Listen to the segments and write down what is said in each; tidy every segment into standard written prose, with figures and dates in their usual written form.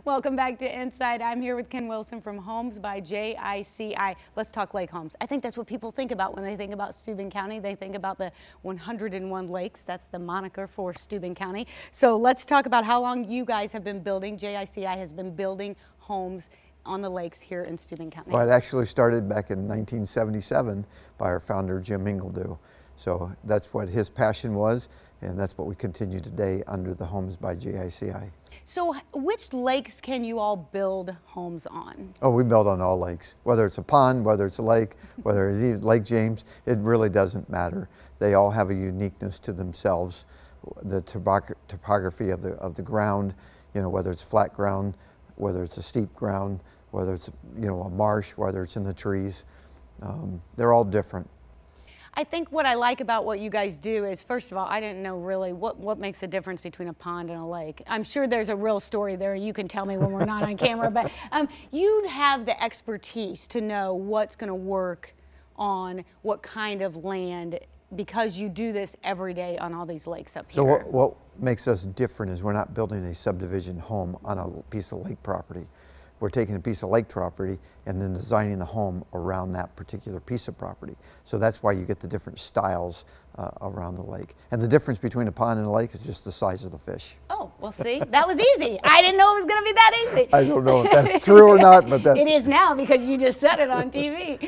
Welcome back to Inside. I'm here with Ken Wilson from Homes by JICI. Let's talk lake homes. I think that's what people think about when they think about Steuben County. They think about the 101 lakes. That's the moniker for Steuben County. So let's talk about how long you guys have been building. JICI has been building homes on the lakes here in Steuben County. Well, it actually started back in 1977 by our founder, Jim Ingledew. So that's what his passion was, and that's what we continue today under the Homes by JICI. So which lakes can you all build homes on? Oh, we build on all lakes, whether it's a pond, whether it's a lake, whether it's even Lake James, it really doesn't matter. They all have a uniqueness to themselves. The topography of the ground, you know, whether it's flat ground, whether it's a steep ground, whether it's, you know, a marsh, whether it's in the trees, they're all different. I think what I like about what you guys do is, first of all, I didn't know really what makes the difference between a pond and a lake. I'm sure there's a real story there. You can tell me when we're not on camera, but you have the expertise to know what's going to work on what kind of land, because you do this every day on all these lakes up here. So what makes us different is we're not building a subdivision home on a piece of lake property. We're taking a piece of lake property and then designing the home around that particular piece of property. So that's why you get the different styles around the lake. And the difference between a pond and a lake is just the size of the fish. Oh, well, see, that was easy. I didn't know it was going to be that easy. I don't know if that's true or not, but that's... It is now because you just said it on TV.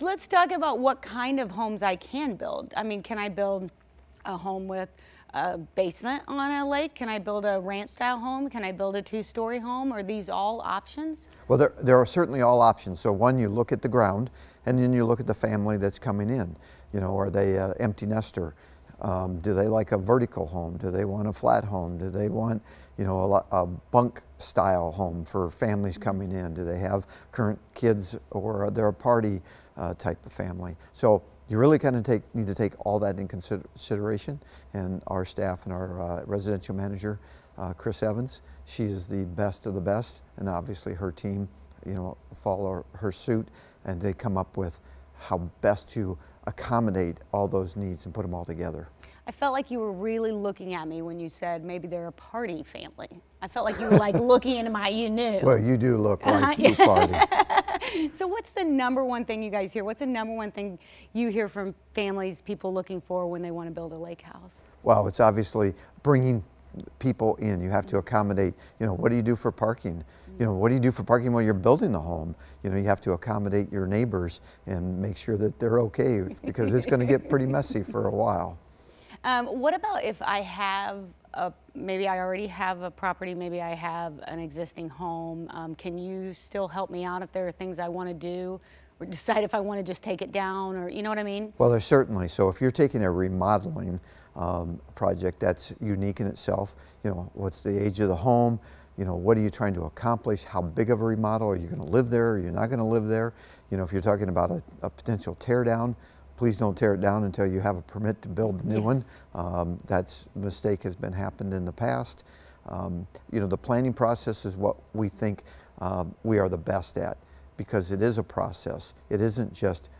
Let's talk about what kind of homes I can build. I mean, can I build a home with a basement on a lake? Can I build a ranch style home? Can I build a two-story home? Are these all options? Well, there are certainly all options. So one, you look at the ground, and then you look at the family that's coming in. You know, are they an empty nester? Do they like a vertical home? Do they want a flat home? Do they want, you know, a bunk style home for families coming in? Do they have current kids, or they're a party type of family? So you really kind of need to take all that in consideration, and our staff and our residential manager, Chris Evans, she is the best of the best, and obviously her team, you know, follow her suit, and they come up with how best to accommodate all those needs and put them all together. I felt like you were really looking at me when you said maybe they're a party family. I felt like you were like looking into my, you knew. Well, you do look like you party. So what's the number one thing you guys hear? What's the number one thing you hear from families, people looking for when they want to build a lake house? Well, it's obviously bringing people in. You have to accommodate, you know, what do you do for parking? You know, what do you do for parking when you're building the home? You know, you have to accommodate your neighbors and make sure that they're okay, because it's going to get pretty messy for a while. What about if I have maybe I already have a property, maybe I have an existing home. Can you still help me out if there are things I want to do, or decide if I want to just take it down, or you know what I mean? Well, there's certainly. So if you're taking a remodeling project that's unique in itself, you know, what's the age of the home? You know, what are you trying to accomplish? How big of a remodel? Are you going to live there? Are you not going to live there? You know, if you're talking about a potential tear down, please don't tear it down until you have a permit to build a new one. That's a mistake has been happened in the past. You know, the planning process is what we think we are the best at, because it is a process. It isn't just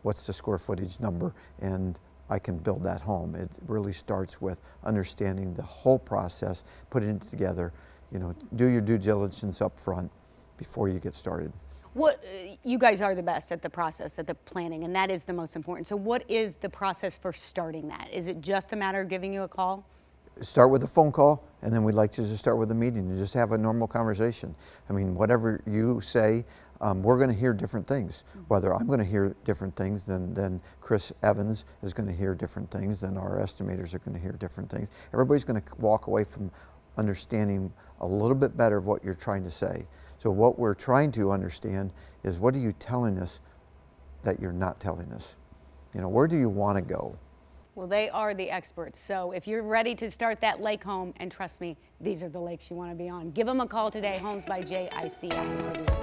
what's the square footage number and I can build that home. It really starts with understanding the whole process, putting it together. You know, do your due diligence up front before you get started. What you guys are the best at the process, at the planning, and that is the most important. So what is the process for starting that? Is it just a matter of giving you a call? Start with a phone call, and then we'd like to just start with a meeting and just have a normal conversation. I mean, whatever you say, we're going to hear different things. Whether I'm going to hear different things than Chris Evans is going to hear different things, then our estimators are going to hear different things. Everybody's going to walk away from understanding a little bit better of what you're trying to say. So what we're trying to understand is, what are you telling us that you're not telling us? You know, where do you want to go? Well, they are the experts. So if you're ready to start that lake home, and trust me, these are the lakes you want to be on. Give them a call today, Homes by JICI.